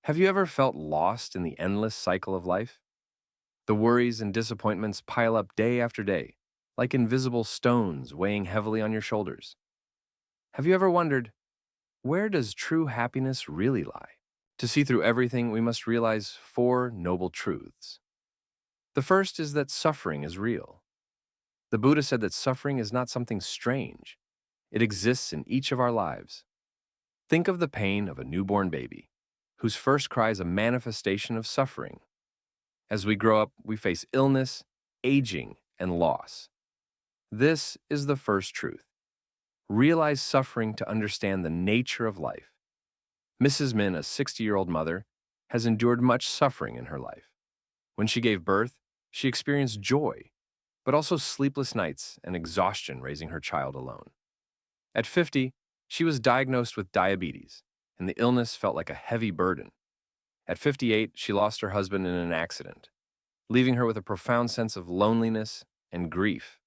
Have you ever felt lost in the endless cycle of life? The worries and disappointments pile up day after day, like invisible stones weighing heavily on your shoulders. Have you ever wondered, where does true happiness really lie? To see through everything, we must realize four noble truths. The first is that suffering is real. The Buddha said that suffering is not something strange. It exists in each of our lives. Think of the pain of a newborn baby, whose first cry is a manifestation of suffering. As we grow up, we face illness, aging, and loss. This is the first truth. Realize suffering to understand the nature of life. Mrs. Min, a 60-year-old mother, has endured much suffering in her life. When she gave birth, she experienced joy, but also sleepless nights and exhaustion raising her child alone. At 50, she was diagnosed with diabetes, and the illness felt like a heavy burden. At 58, she lost her husband in an accident, leaving her with a profound sense of loneliness and grief.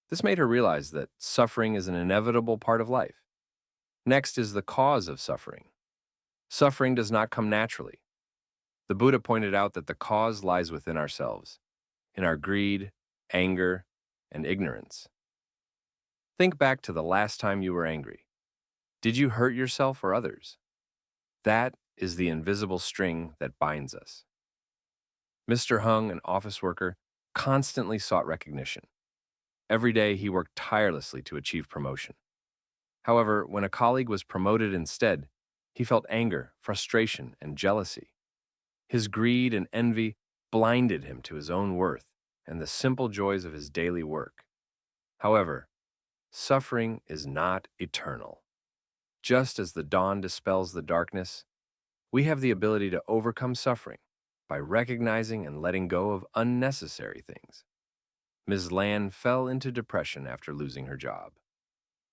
This made her realize that suffering is an inevitable part of life. Next is the cause of suffering. Suffering does not come naturally. The Buddha pointed out that the cause lies within ourselves, in our greed, anger, and ignorance. Think back to the last time you were angry. Did you hurt yourself or others? That is the invisible string that binds us. Mr. Hung, an office worker, constantly sought recognition. Every day he worked tirelessly to achieve promotion. However, when a colleague was promoted instead, he felt anger, frustration, and jealousy. His greed and envy blinded him to his own worth and the simple joys of his daily work. However, suffering is not eternal. Just as the dawn dispels the darkness, we have the ability to overcome suffering by recognizing and letting go of unnecessary things. Ms. Lan fell into depression after losing her job.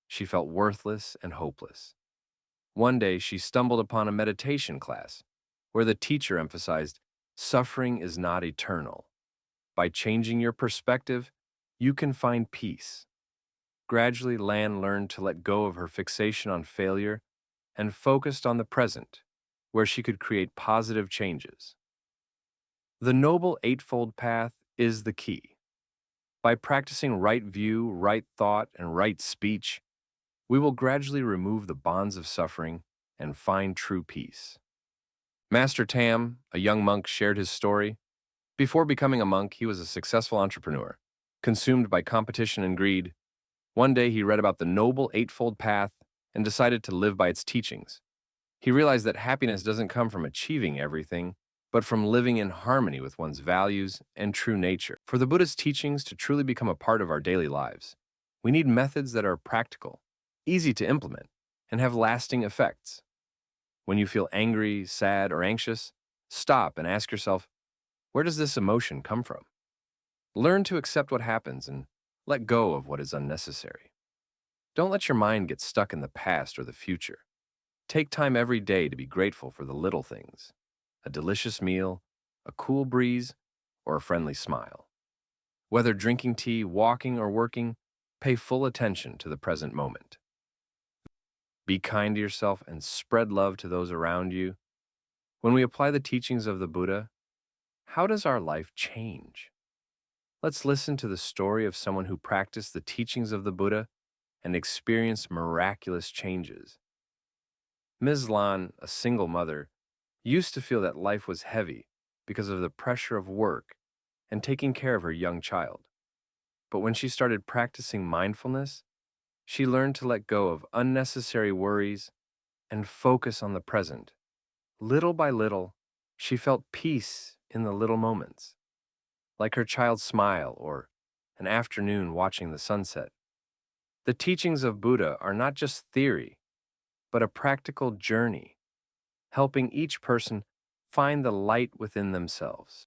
She felt worthless and hopeless. One day, she stumbled upon a meditation class where the teacher emphasized suffering is not eternal. By changing your perspective, you can find peace. Gradually, Lan learned to let go of her fixation on failure and focused on the present, where she could create positive changes. The Noble Eightfold Path is the key. By practicing right view, right thought, and right speech, we will gradually remove the bonds of suffering and find true peace. Master Tam, a young monk, shared his story. Before becoming a monk, he was a successful entrepreneur, consumed by competition and greed. One day, he read about the Noble Eightfold Path and decided to live by its teachings. He realized that happiness doesn't come from achieving everything, but from living in harmony with one's values and true nature. For the Buddha's teachings to truly become a part of our daily lives, we need methods that are practical, easy to implement, and have lasting effects. When you feel angry, sad, or anxious, stop and ask yourself, where does this emotion come from? Learn to accept what happens and let go of what is unnecessary. Don't let your mind get stuck in the past or the future. Take time every day to be grateful for the little things: a delicious meal, a cool breeze, or a friendly smile. Whether drinking tea, walking, or working, pay full attention to the present moment. Be kind to yourself and spread love to those around you. When we apply the teachings of the Buddha, how does our life change? Let's listen to the story of someone who practiced the teachings of the Buddha and experienced miraculous changes. Ms. Lan, a single mother, used to feel that life was heavy because of the pressure of work and taking care of her young child. But when she started practicing mindfulness, she learned to let go of unnecessary worries and focus on the present. Little by little, she felt peace in the little moments, like her child's smile or an afternoon watching the sunset. The teachings of Buddha are not just theory, but a practical journey, helping each person find the light within themselves.